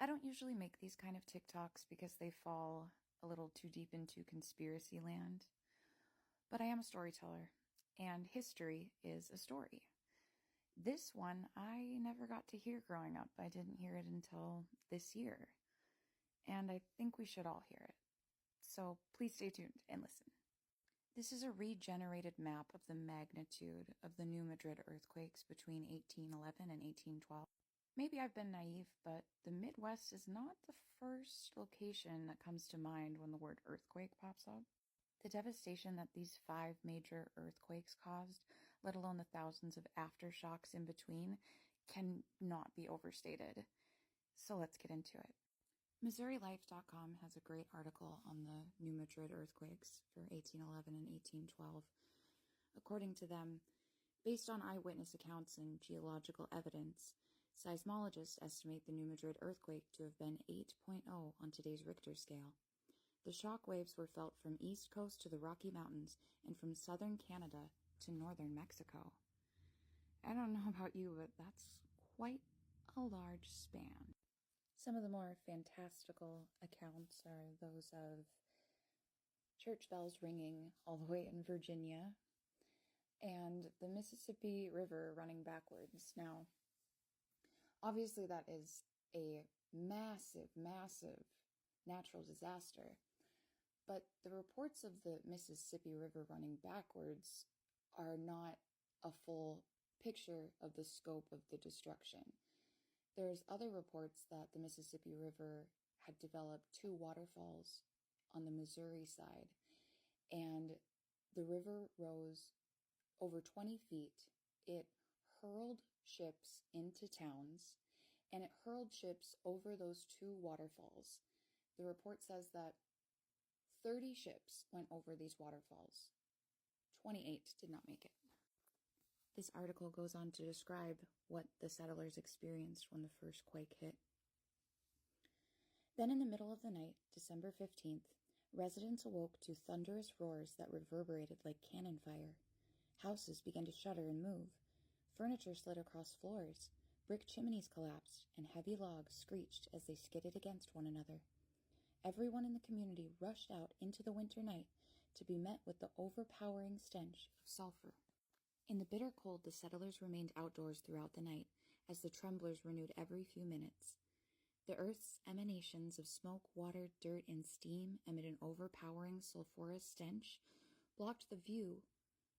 I don't usually make these kind of TikToks because they fall a little too deep into conspiracy land, but I am a storyteller, and history is a story. This one I never got to hear growing up. I didn't hear it until this year, and I think we should all hear it. So please stay tuned and listen. This is a regenerated map of the magnitude of the New Madrid earthquakes between 1811 and 1812. Maybe I've been naive, but the Midwest is not the first location that comes to mind when the word earthquake pops up. The devastation that these 5 major earthquakes caused, let alone the thousands of aftershocks in between, cannot be overstated. So let's get into it. MissouriLife.com has a great article on the New Madrid earthquakes for 1811 and 1812. According to them, based on eyewitness accounts and geological evidence, seismologists estimate the New Madrid earthquake to have been 8.0 on today's Richter scale. The shock waves were felt from East Coast to the Rocky Mountains and from southern Canada to northern Mexico. I don't know about you, but that's quite a large span. Some of the more fantastical accounts are those of church bells ringing all the way in Virginia and the Mississippi River running backwards. Now, obviously that is a massive, massive natural disaster, but the reports of the Mississippi River running backwards are not a full picture of the scope of the destruction. There's other reports that the Mississippi River had developed 2 waterfalls on the Missouri side, and the river rose over 20 feet. It hurled ships into towns, and it hurled ships over those 2 waterfalls. The report says that 30 ships went over these waterfalls. 28 did not make it. This article goes on to describe what the settlers experienced when the first quake hit. Then in the middle of the night, December 15th, residents awoke to thunderous roars that reverberated like cannon fire. Houses began to shudder and move. Furniture slid across floors. Brick chimneys collapsed, and heavy logs screeched as they skidded against one another. Everyone in the community rushed out into the winter night to be met with the overpowering stench of sulfur. In the bitter cold, the settlers remained outdoors throughout the night, as the tremblers renewed every few minutes. The earth's emanations of smoke, water, dirt, and steam amid an overpowering sulphurous stench blocked the view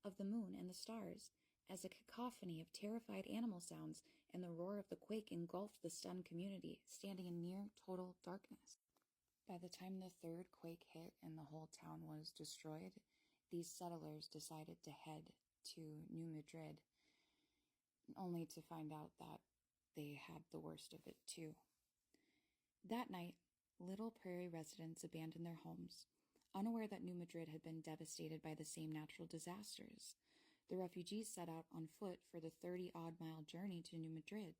of the moon and the stars, as a cacophony of terrified animal sounds and the roar of the quake engulfed the stunned community, standing in near total darkness. By the time the 3rd quake hit and the whole town was destroyed, these settlers decided to head to New Madrid, only to find out that they had the worst of it too. That night, Little Prairie residents abandoned their homes, unaware that New Madrid had been devastated by the same natural disasters. The refugees set out on foot for the 30-odd-mile journey to New Madrid.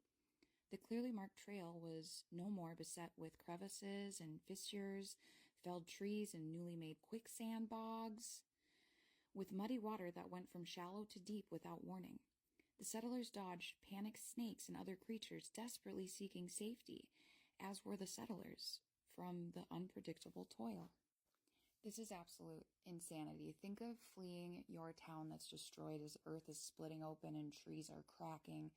The clearly marked trail was no more beset with crevices and fissures, felled trees and newly made quicksand bogs, with muddy water that went from shallow to deep without warning. The settlers dodged panicked snakes and other creatures desperately seeking safety, as were the settlers, from the unpredictable toil. This is absolute insanity. Think of fleeing your town that's destroyed as earth is splitting open and trees are cracking,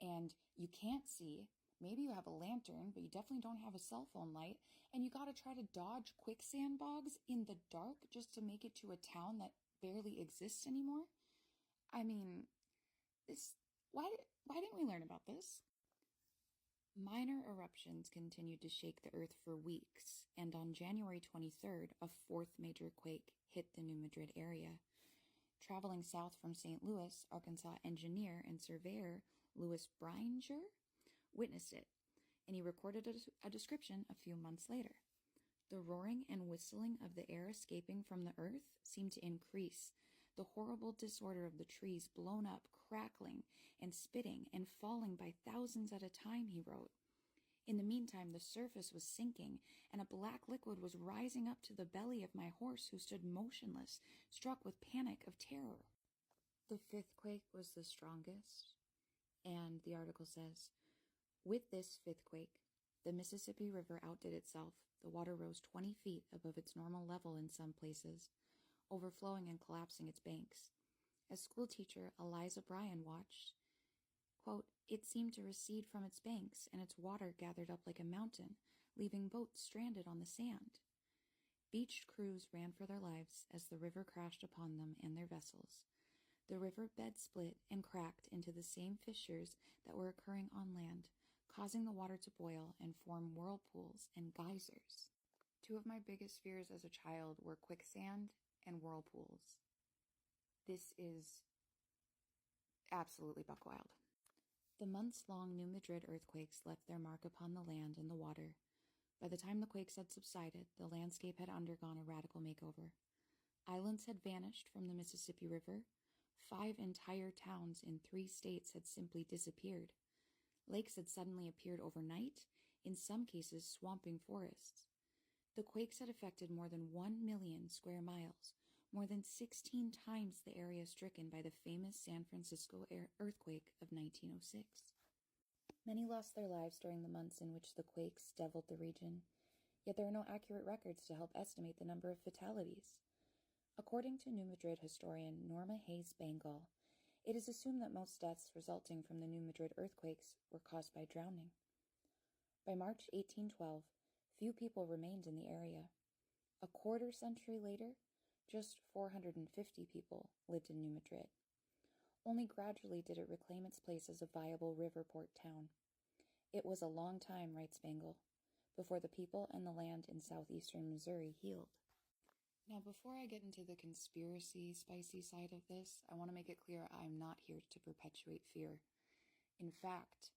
and you can't see. Maybe you have a lantern, but you definitely don't have a cell phone light, and you gotta try to dodge quicksand bogs in the dark just to make it to a town that barely exists anymore. I mean, why didn't we learn about this? Minor eruptions continued to shake the earth for weeks, and on January 23rd, a 4th major quake hit the New Madrid area. Traveling south from St. Louis, Arkansas engineer and surveyor Louis Bringer witnessed it, and he recorded a description a few months later. The roaring and whistling of the air escaping from the earth seemed to increase. The horrible disorder of the trees blown up, crackling, and spitting, and falling by thousands at a time, he wrote. In the meantime, the surface was sinking, and a black liquid was rising up to the belly of my horse, who stood motionless, struck with panic of terror. The 5th quake was the strongest, and the article says, with this 5th quake, The Mississippi River outdid itself. The water rose 20 feet above its normal level in some places, overflowing and collapsing its banks. As schoolteacher Eliza Bryan watched, quote, "It seemed to recede from its banks, and its water gathered up like a mountain, leaving boats stranded on the sand." Beached crews ran for their lives as the river crashed upon them and their vessels. The river bed split and cracked into the same fissures that were occurring on land, causing the water to boil and form whirlpools and geysers. Two of my biggest fears as a child were quicksand and whirlpools. This is absolutely buck wild. The months-long New Madrid earthquakes left their mark upon the land and the water. By the time the quakes had subsided, the landscape had undergone a radical makeover. Islands had vanished from the Mississippi River. 5 entire towns in 3 states had simply disappeared. Lakes had suddenly appeared overnight, in some cases swamping forests. The quakes had affected more than 1 million square miles, more than 16 times the area stricken by the famous San Francisco earthquake of 1906. Many lost their lives during the months in which the quakes deviled the region, yet there are no accurate records to help estimate the number of fatalities. According to New Madrid historian Norma Hayes Bengal, it is assumed that most deaths resulting from the New Madrid earthquakes were caused by drowning. By March 1812, few people remained in the area. A quarter century later, just 450 people lived in New Madrid. Only gradually did it reclaim its place as a viable riverport town. It was a long time, writes Bengal, before the people and the land in southeastern Missouri healed. Now, before I get into the conspiracy spicy side of this, I want to make it clear I'm not here to perpetuate fear. In fact,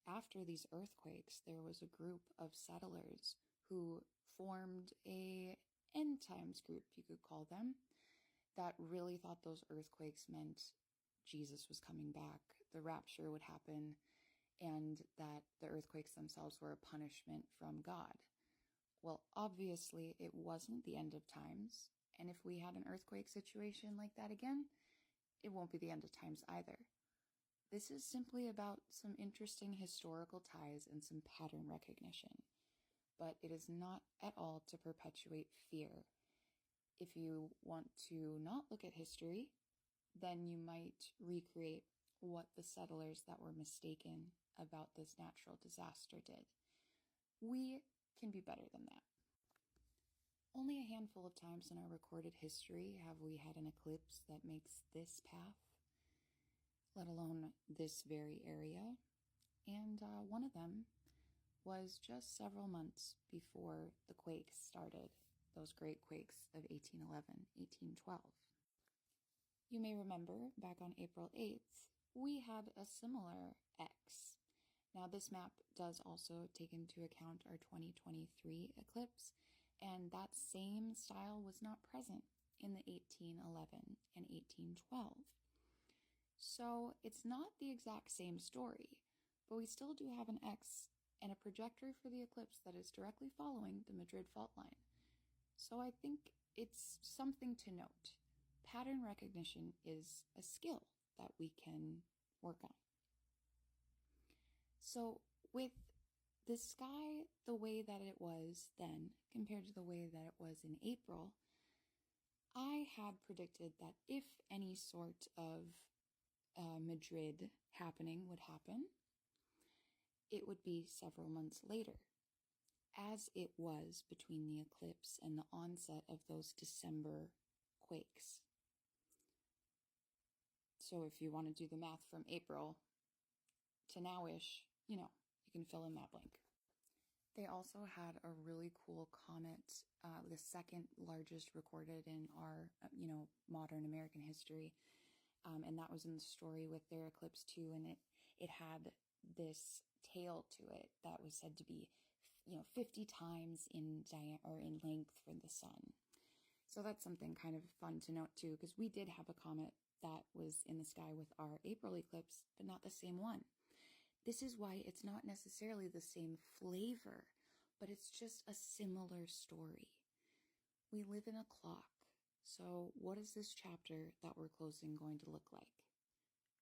after these earthquakes, there was a group of settlers who formed a end times group, you could call them, that really thought those earthquakes meant Jesus was coming back, the rapture would happen, and that the earthquakes themselves were a punishment from God. Well, obviously, it wasn't the end of times, and if we had an earthquake situation like that again, it won't be the end of times either. This is simply about some interesting historical ties and some pattern recognition, but it is not at all to perpetuate fear. If you want to not look at history, then you might recreate what the settlers that were mistaken about this natural disaster did. We can be better than that. Only a handful of times in our recorded history have we had an eclipse that makes this path, let alone this very area, and one of them was just several months before the quakes started, those great quakes of 1811, 1812. You may remember back on April 8th, we had a similar X. Now, this map does also take into account our 2023 eclipse, and that same style was not present in the 1811 and 1812. So it's not the exact same story, but we still do have an X and a trajectory for the eclipse that is directly following the Madrid fault line. So I think it's something to note. Pattern recognition is a skill that we can work on. So with the sky the way that it was then compared to the way that it was in April, I had predicted that if any sort of Madrid happening would happen, it would be several months later, as it was between the eclipse and the onset of those December quakes. So if you want to do the math from April to now-ish, you can fill in that blank. They also had a really cool comet, the second largest recorded in our, modern American history. And that was in the story with their eclipse too. And it had this tail to it that was said to be, 50 times in in length for the sun. So that's something kind of fun to note too, because we did have a comet that was in the sky with our April eclipse, but not the same one. This is why it's not necessarily the same flavor, but it's just a similar story. We live in a clock. So what is this chapter that we're closing going to look like?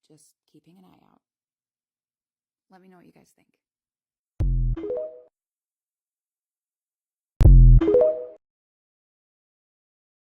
Just keeping an eye out. Let me know what you guys think.